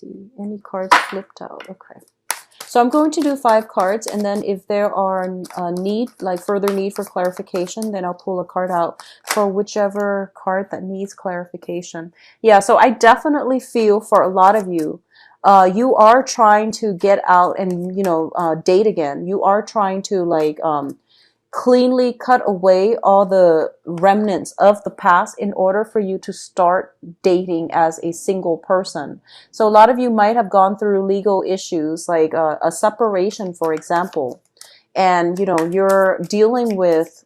see. Any cards flipped out? Okay. So I'm going to do 5 cards, and then if there are further need for clarification, then I'll pull a card out for whichever card that needs clarification. Yeah, so I definitely feel for a lot of you, you are trying to get out and, date again. You are trying to cleanly cut away all the remnants of the past in order for you to start dating as a single person. So a lot of you might have gone through legal issues like a separation, for example, and you're dealing with,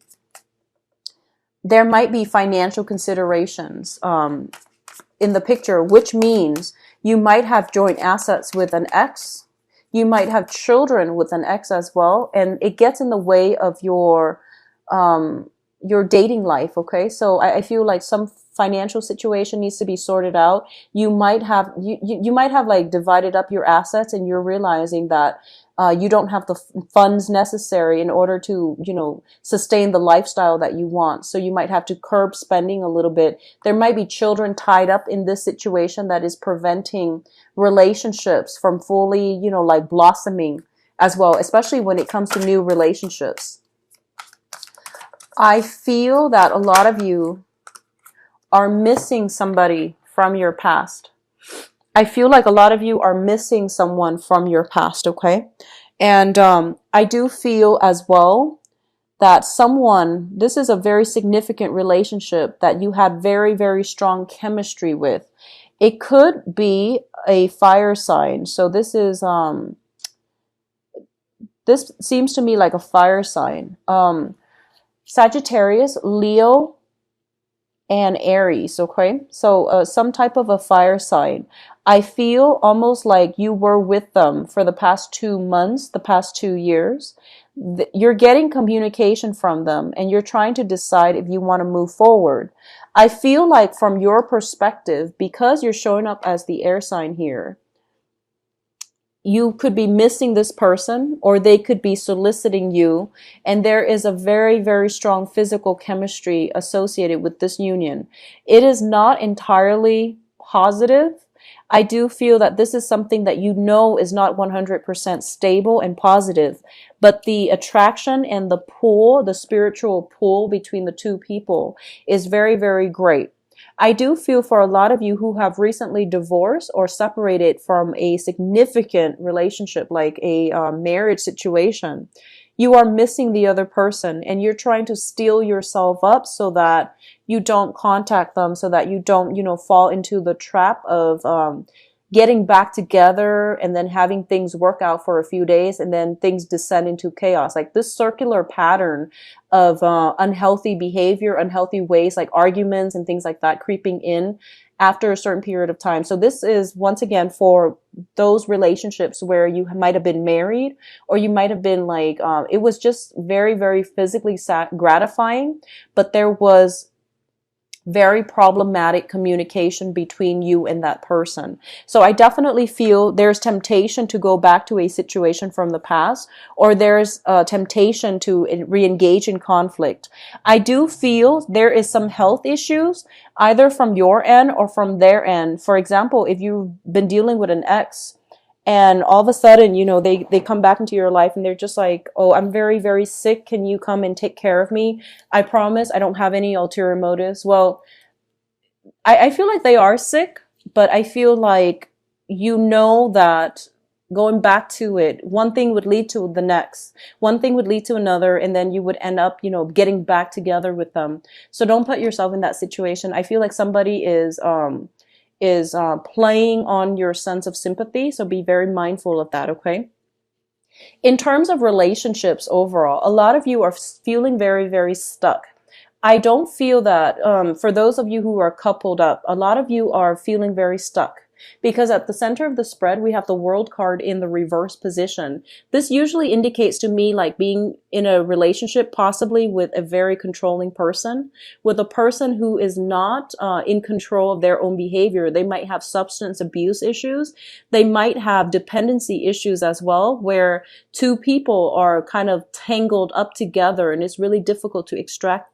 there might be financial considerations in the picture, which means you might have joint assets with an ex. You might have children with an ex as well, and it gets in the way of your dating life. Okay, so I feel like some financial situation needs to be sorted out. You might have you might have like divided up your assets, and you're realizing that you don't have the funds necessary in order to sustain the lifestyle that you want. So you might have to curb spending a little bit. There might be children tied up in this situation that is preventing relationships from fully blossoming as well, especially when it comes to new relationships. I feel that a lot of you are missing somebody from your past. I feel like a lot of you are missing someone from your past, okay? And I do feel as well that this is a very significant relationship that you had very, very strong chemistry with. It could be a fire sign. So this seems to me like a fire sign. Sagittarius, Leo, and Aries, okay? So some type of a fire sign. I feel almost like you were with them for the past 2 months, the past 2 years. You're getting communication from them, and you're trying to decide if you want to move forward. I feel like from your perspective, because you're showing up as the air sign here, you could be missing this person, or they could be soliciting you, and there is a very, very strong physical chemistry associated with this union. It is not entirely positive. I do feel that this is something that is not 100% stable and positive, but the attraction and the pull, the spiritual pull between the two people is very, very great. I do feel for a lot of you who have recently divorced or separated from a significant relationship, like a marriage situation, you are missing the other person, and you're trying to steel yourself up so that you don't contact them, so that you don't, fall into the trap of getting back together and then having things work out for a few days and then things descend into chaos. Like this circular pattern of unhealthy behavior, unhealthy ways, like arguments and things like that creeping in after a certain period of time. So this is, once again, for those relationships where you might have been married, or you might have been like, it was just very, very physically gratifying, but there was very problematic communication between you and that person. So I definitely feel there's temptation to go back to a situation from the past, or there's a temptation to re-engage in conflict. I do feel there is some health issues, either from your end or from their end. For example, if you've been dealing with an ex, and all of a sudden, they come back into your life and they're just like, oh, I'm very, very sick. Can you come and take care of me? I promise I don't have any ulterior motives. Well, I feel like they are sick, but I feel like that going back to it, one thing would lead to the next. One thing would lead to another, and then you would end up, getting back together with them. So don't put yourself in that situation. I feel like somebody is playing on your sense of sympathy. So be very mindful of that, okay? In terms of relationships overall, a lot of you are feeling very, very stuck. I don't feel that, for those of you who are coupled up, a lot of you are feeling very stuck. Because at the center of the spread, we have the World card in the reverse position. This usually indicates to me like being in a relationship, possibly with a very controlling person, with a person who is not in control of their own behavior. They might have substance abuse issues. They might have dependency issues as well, where two people are kind of tangled up together, and it's really difficult to extract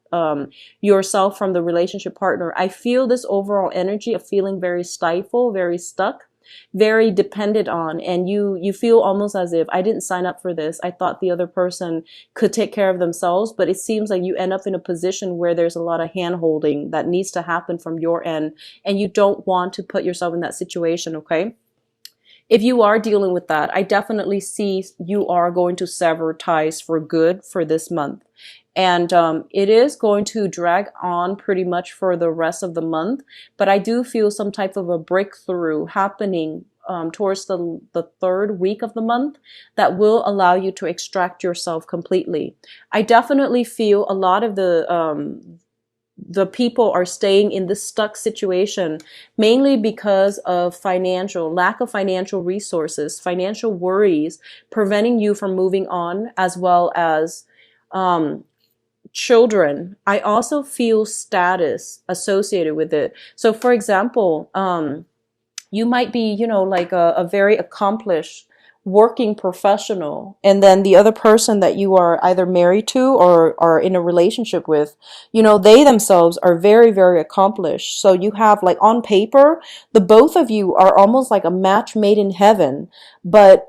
yourself from the relationship partner. I feel this overall energy of feeling very stifled, very stuck. very dependent on, and you feel almost as if I didn't sign up for this. I thought the other person could take care of themselves, but it seems like you end up in a position where there's a lot of hand holding that needs to happen from your end, and you don't want to put yourself in that situation, okay? If you are dealing with that, I definitely see you are going to sever ties for good for this month. And it is going to drag on pretty much for the rest of the month. But I do feel some type of a breakthrough happening towards the third week of the month that will allow you to extract yourself completely. I definitely feel a lot of the people are staying in this stuck situation mainly because of lack of financial resources, financial worries preventing you from moving on, as well as um, children. I also feel status associated with it. So for example, you might be, like a very accomplished working professional, and then the other person that you are either married to or are in a relationship with, they themselves are very, very accomplished. So you have, like, on paper, the both of you are almost like a match made in heaven, but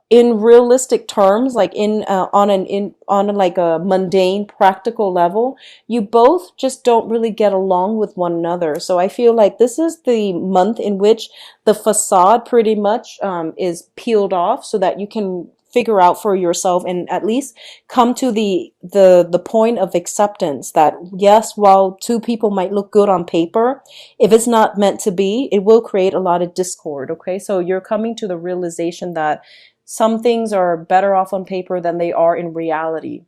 in realistic terms, like on like a mundane practical level, you both just don't really get along with one another. So I feel like this is the month in which the facade pretty much is peeled off, so that you can figure out for yourself and at least come to the point of acceptance that, yes, while two people might look good on paper, if it's not meant to be, it will create a lot of discord. Okay, so you're coming to the realization that some things are better off on paper than they are in reality.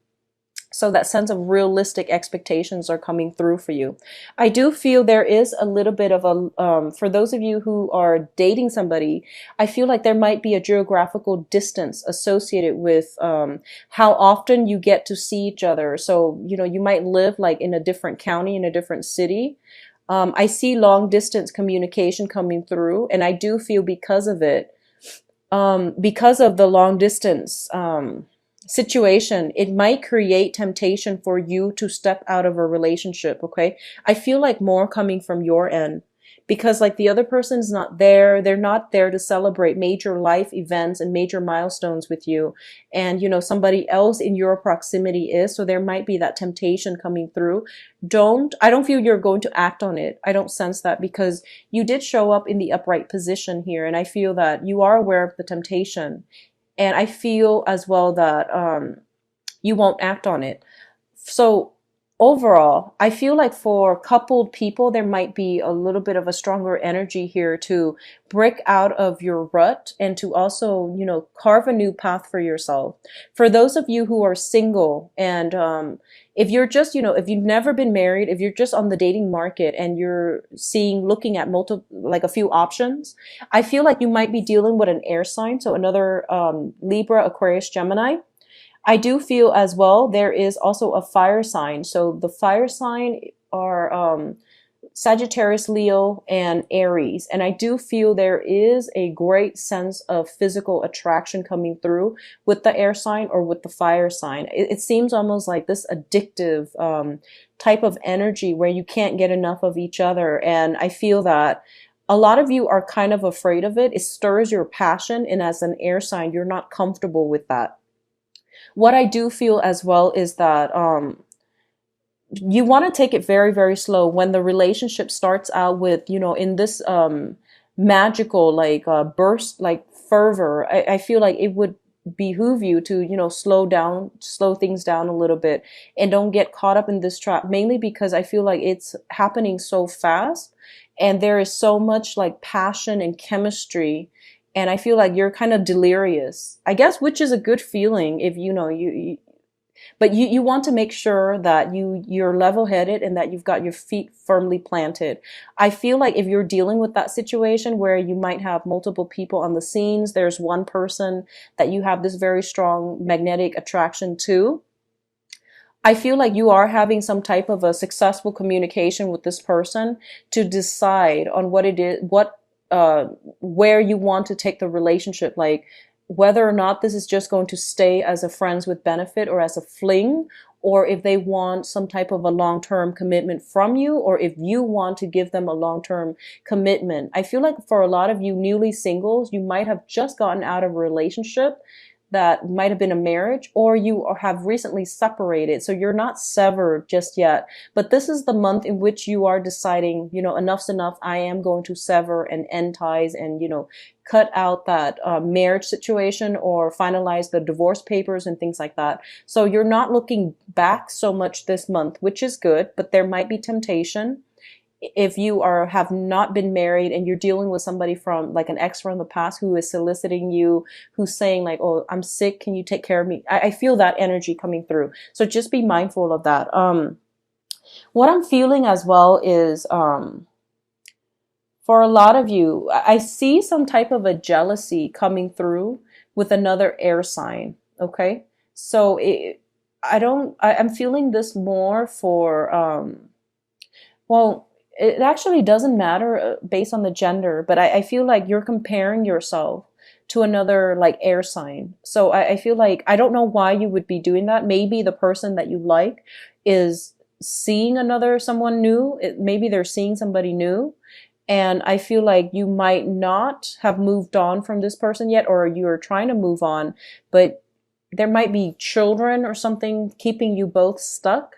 So that sense of realistic expectations are coming through for you. I do feel there is a little bit of for those of you who are dating somebody, I feel like there might be a geographical distance associated with how often you get to see each other. So, you might live like in a different county, in a different city. I see long distance communication coming through, and I do feel because of the long distance situation, it might create temptation for you to step out of a relationship. Okay, I feel like more coming from your end, because like the other person's not there. They're not there to celebrate major life events and major milestones with you. And, somebody else in your proximity is, so there might be that temptation coming through. I don't feel you're going to act on it. I don't sense that, because you did show up in the upright position here. And I feel that you are aware of the temptation. And I feel as well that you won't act on it. So overall, I feel like for coupled people, there might be a little bit of a stronger energy here to break out of your rut and to also, carve a new path for yourself. For those of you who are single, and if you're just, if you've never been married, if you're just on the dating market and you're looking at like a few options, I feel like you might be dealing with an air sign. So another Libra, Aquarius, Gemini. I do feel as well there is also a fire sign. So the fire sign are Sagittarius, Leo, and Aries. And I do feel there is a great sense of physical attraction coming through with the air sign or with the fire sign. It seems almost like this addictive type of energy where you can't get enough of each other. And I feel that a lot of you are kind of afraid of it. It stirs your passion. And as an air sign, you're not comfortable with that. What I do feel as well is that you want to take it very, very slow when the relationship starts out with, in this magical, like burst, like fervor. I feel like it would behoove you to, slow things down a little bit and don't get caught up in this trap, mainly because I feel like it's happening so fast and there is so much like passion and chemistry. And I feel like you're kind of delirious, I guess, which is a good feeling if but you want to make sure that you're level-headed and that you've got your feet firmly planted. I feel like if you're dealing with that situation where you might have multiple people on the scenes, there's one person that you have this very strong magnetic attraction to. I feel like you are having some type of a successful communication with this person to decide on what it is, where you want to take the relationship, like whether or not this is just going to stay as a friends with benefit or as a fling, or if they want some type of a long-term commitment from you, or if you want to give them a long-term commitment. I feel like for a lot of you newly singles, you might have just gotten out of a relationship that might have been a marriage, or you have recently separated. So you're not severed just yet. But this is the month in which you are deciding, enough's enough. I am going to sever and end ties and, cut out that marriage situation or finalize the divorce papers and things like that. So you're not looking back so much this month, which is good, but there might be temptation if you have not been married and you're dealing with somebody from like an ex from the past who is soliciting you, who's saying like, oh, I'm sick, can you take care of me? I feel that energy coming through. So just be mindful of that. What I'm feeling as well is, for a lot of you, I see some type of a jealousy coming through with another air sign. Okay. So I'm feeling this more for, well, it actually doesn't matter based on the gender, but I feel like you're comparing yourself to another like air sign. So I feel like, I don't know why you would be doing that. Maybe the person that you like is seeing someone new. Maybe they're seeing somebody new. And I feel like you might not have moved on from this person yet, or you're trying to move on, but there might be children or something keeping you both stuck.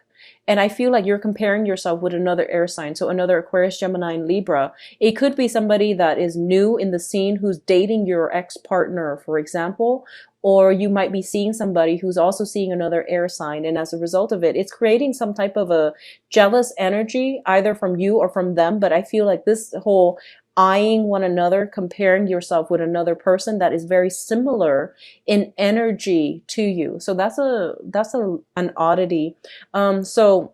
And I feel like you're comparing yourself with another air sign. So another Aquarius, Gemini, and Libra. It could be somebody that is new in the scene who's dating your ex-partner, for example. Or you might be seeing somebody who's also seeing another air sign. And as a result of it, it's creating some type of a jealous energy, either from you or from them. But I feel like this whole eyeing one another, comparing yourself with another person that is very similar in energy to you. So that's an oddity. So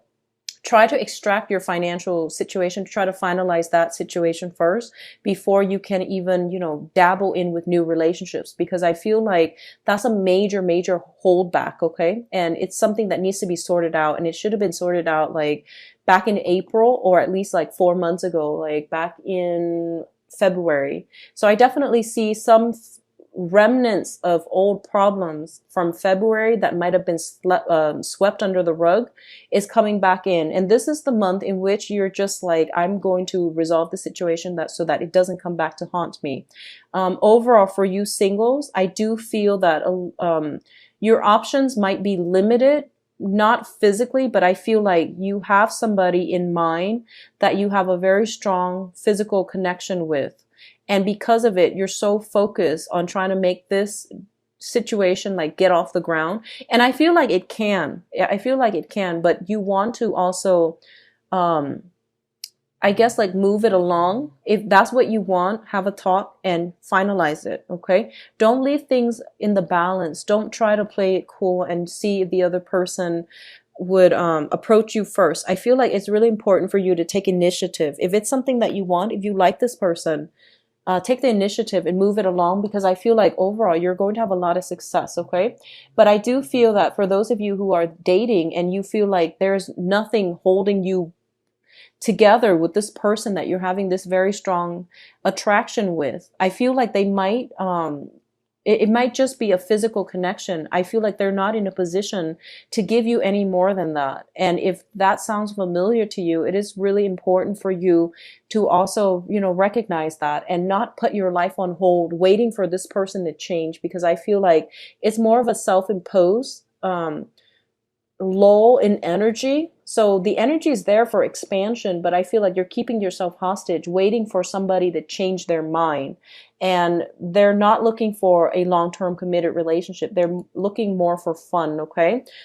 try to extract your financial situation, try to finalize that situation first before you can even, dabble in with new relationships, because I feel like that's a major, major holdback. Okay. And it's something that needs to be sorted out, and it should have been sorted out like back in April, or at least like 4 months ago, like back in February. So I definitely see some remnants of old problems from February that might have been swept under the rug is coming back in. And this is the month in which you're just like, I'm going to resolve the situation so that it doesn't come back to haunt me. Overall, for you singles, I do feel that your options might be limited, not physically, but I feel like you have somebody in mind that you have a very strong physical connection with. And because of it, you're so focused on trying to make this situation like get off the ground. And I feel like it can. I feel like it can, but you want to also, I guess, like move it along. If that's what you want, have a talk and finalize it. Okay. Don't leave things in the balance. Don't try to play it cool and see if the other person would approach you first. I feel like it's really important for you to take initiative. If it's something that you want, if you like this person, take the initiative and move it along, because I feel like overall you're going to have a lot of success. Okay. But I do feel that for those of you who are dating and you feel like there's nothing holding you together with this person that you're having this very strong attraction with, I feel like they might, it might just be a physical connection. I feel like they're not in a position to give you any more than that. And if that sounds familiar to you, it is really important for you to also, recognize that and not put your life on hold waiting for this person to change, because I feel like it's more of a self-imposed lull in energy. So the energy is there for expansion, but I feel like you're keeping yourself hostage, waiting for somebody to change their mind. And they're not looking for a long-term committed relationship. They're looking more for fun. Okay.